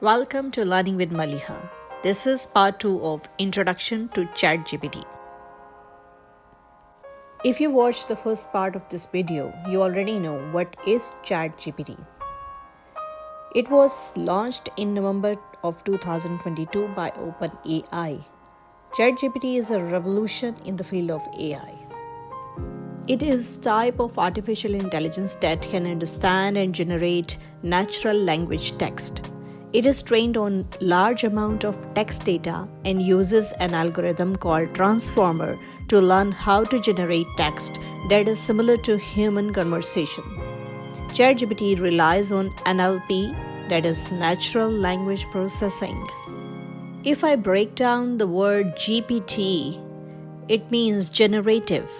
Welcome to Learning with Maliha. This is part 2 of Introduction to ChatGPT. If you watched the first part of this video, you already know what is ChatGPT. It was launched in November of 2022 by OpenAI. ChatGPT is a revolution in the field of AI. It is a type of artificial intelligence that can understand and generate natural language text. It is trained on large amount of text data and uses an algorithm called transformer to learn how to generate text that is similar to human conversation. ChatGPT relies on NLP, that is natural language processing. If I break down the word GPT, it means generative,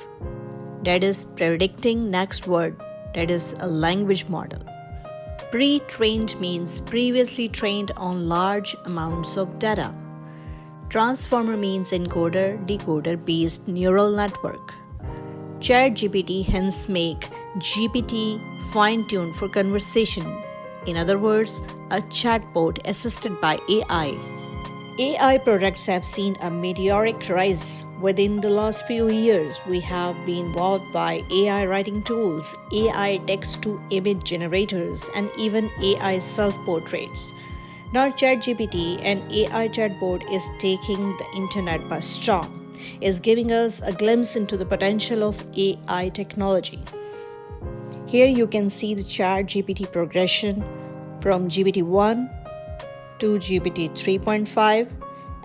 that is predicting next word, that is a language model. Pre-trained means previously trained on large amounts of data. Transformer means encoder-decoder based neural network. ChatGPT hence make GPT fine-tuned for conversation. In other words, a chatbot assisted by AI. AI products have seen a meteoric rise. Within the last few years, we have been involved by AI writing tools, AI text-to-image generators, and even AI self-portraits. Now ChatGPT, an AI chatbot, is taking the internet by storm, is giving us a glimpse into the potential of AI technology. Here you can see the ChatGPT progression from GPT-1 to GPT 3.5,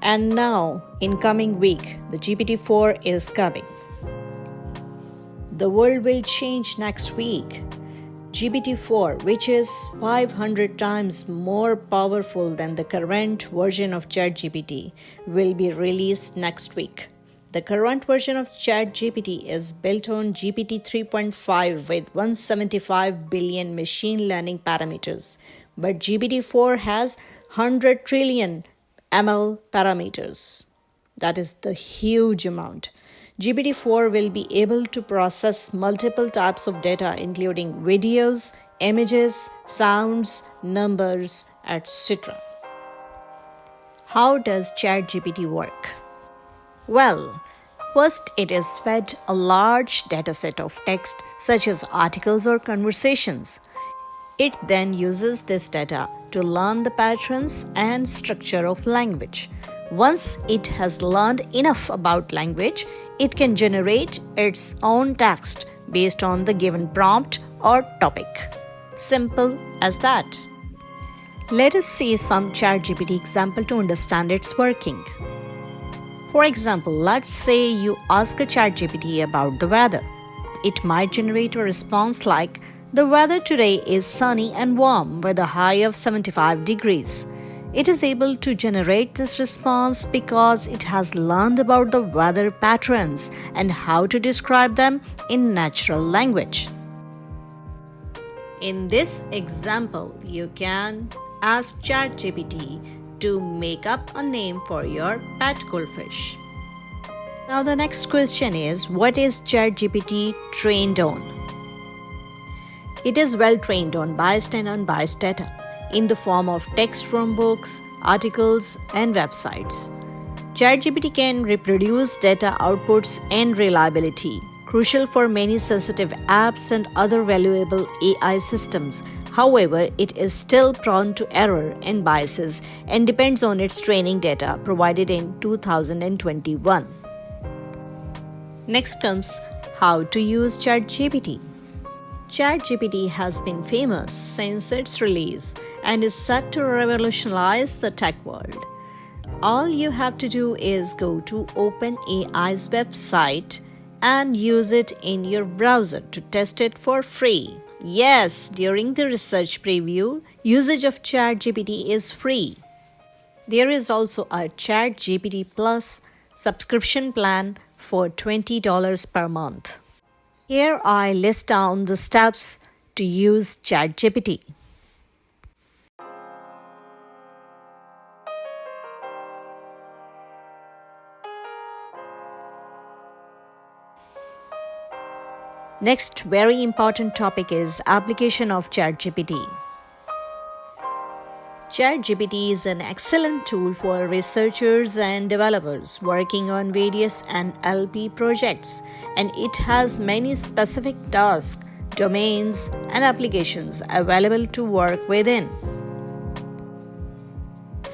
and now in coming week the GPT-4 is coming. The world will change next week. GPT-4, which is 500 times more powerful than the current version of ChatGPT, will be released next week. The current version of ChatGPT is built on GPT 3.5 with 175 billion machine learning parameters, but GPT-4 has 100 trillion ML parameters. That is the huge amount. GPT-4 will be able to process multiple types of data including videos, images, sounds, numbers, etc. How does ChatGPT work? Well, first it is fed a large dataset of text such as articles or conversations. It then uses this data to learn the patterns and structure of language. Once it has learned enough about language, it can generate its own text based on the given prompt or topic. Simple as that. Let us see some ChatGPT example to understand its working. For example, let's say you ask a ChatGPT about the weather. It might generate a response like, "The weather today is sunny and warm with a high of 75 degrees. It is able to generate this response because it has learned about the weather patterns and how to describe them in natural language. In this example, you can ask ChatGPT to make up a name for your pet goldfish. Now the next question is, what is ChatGPT trained on? It is well trained on biased and unbiased data in the form of text from books, articles, and websites. ChatGPT can reproduce data outputs and reliability, crucial for many sensitive apps and other valuable AI systems. However, it is still prone to error and biases and depends on its training data provided in 2021. Next comes how to use ChatGPT. ChatGPT has been famous since its release and is set to revolutionize the tech world. All you have to do is go to OpenAI's website and use it in your browser to test it for free. Yes, during the research preview, usage of ChatGPT is free. There is also a ChatGPT Plus subscription plan for $20 per month. Here I list down the steps to use ChatGPT. Next very important topic is application of ChatGPT. ChatGPT is an excellent tool for researchers and developers working on various NLP projects, and it has many specific tasks, domains, and applications available to work within.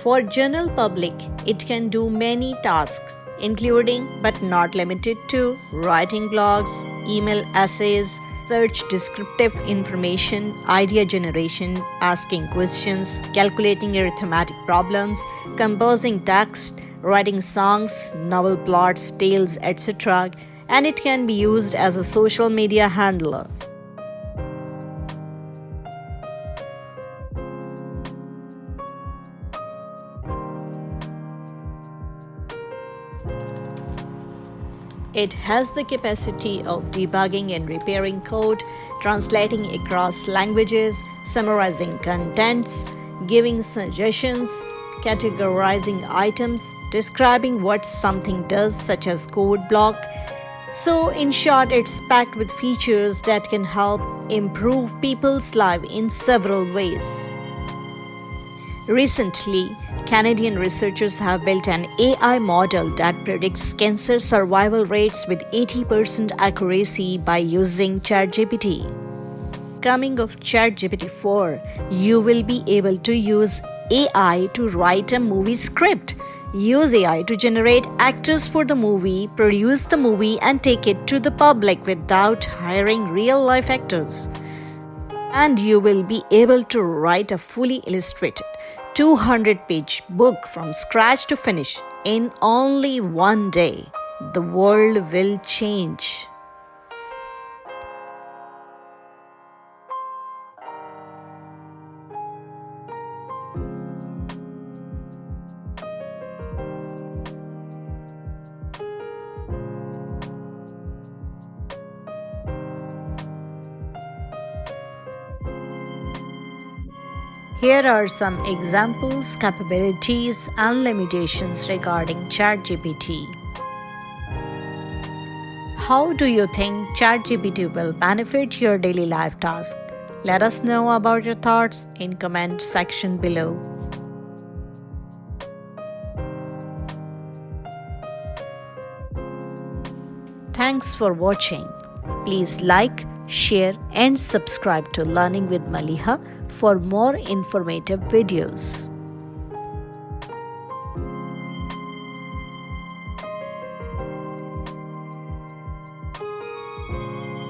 For general public, it can do many tasks, including but not limited to writing blogs, email essays, search descriptive information, idea generation, asking questions, calculating arithmetic problems, composing text, writing songs, novel plots, tales, etc., and it can be used as a social media handler. It has the capacity of debugging and repairing code, translating across languages, summarizing contents, giving suggestions, categorizing items, describing what something does, such as code block. So, in short, it's packed with features that can help improve people's lives in several ways. Recently, Canadian researchers have built an AI model that predicts cancer survival rates with 80% accuracy by using ChatGPT. Coming of ChatGPT-4, you will be able to use AI to write a movie script, use AI to generate actors for the movie, produce the movie, and take it to the public without hiring real-life actors. And you will be able to write a fully illustrated 200-page book from scratch to finish in only one day. The world will change. Here are some examples, capabilities, and limitations regarding ChatGPT. How do you think ChatGPT will benefit your daily life task? Let us know about your thoughts in comment section below. Thanks for watching. Please like, share, and subscribe to Learning with Maliha for more informative videos.